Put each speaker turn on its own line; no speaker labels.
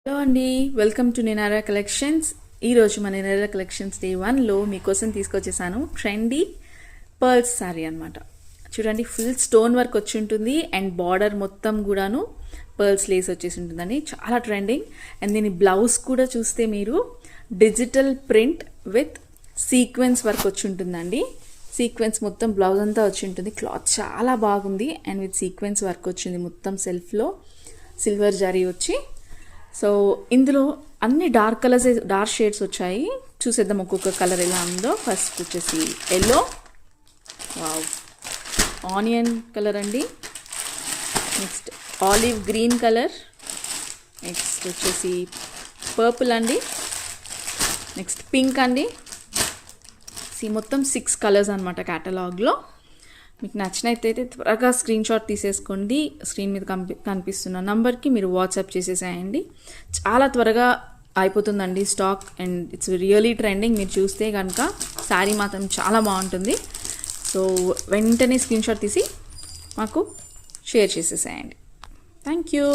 Hello అండి, welcome to నినారా collections. ఈరోజు మన నినారా కలెక్షన్స్ డే 1లో మీకోసం తీసుకొచ్చేసాను ట్రెండీ పర్ల్స్ శారీ అనమాట. చూడండి, ఫుల్ స్టోన్ వర్క్ వచ్చి ఉంటుంది అండ్ బార్డర్ మొత్తం కూడాను పర్ల్స్ లేస్ వచ్చేసి ఉంటుందండి. చాలా ట్రెండింగ్. అండ్ దీని బ్లౌజ్ కూడా చూస్తే మీరు digital print with sequence work వచ్చి ఉంటుందండి. సీక్వెన్స్ మొత్తం బ్లౌజ్ అంతా వచ్చి ఉంటుంది. క్లాత్ చాలా బాగుంది అండ్ విత్ సీక్వెన్స్ వర్క్ వచ్చింది. మొత్తం సెల్ఫ్లో సిల్వర్ జరీ వచ్చి. సో ఇందులో అన్ని డార్క్ కలర్స్, డార్క్ షేడ్స్ వచ్చాయి. చూసేద్దాం ఒక్కొక్క కలర్ ఎలా ఉందో. ఫస్ట్ వచ్చేసి ఎల్లో, వావ్, ఆనియన్ కలర్ అండి. Next olive green colour. Next వచ్చేసి పర్పుల్ అండి. నెక్స్ట్ పింక్ అండి. మొత్తం 6 కలర్స్ అనమాట క్యాటలాగ్లో. మీకు నచ్చినట్టయితే త్వరగా స్క్రీన్ షాట్ తీసేసుకోండి. స్క్రీన్ మీద కనిపిస్తున్న నంబర్కి మీరు వాట్సాప్ చేసేసేయండి. చాలా త్వరగా అయిపోతుందండి stock and it's really trending. మీరు చూస్తే కనుక శారీ మాత్రం చాలా బాగుంటుంది. సో వెంటనే స్క్రీన్ షాట్ తీసి మాకు షేర్ చేసేసేయండి. Thank you.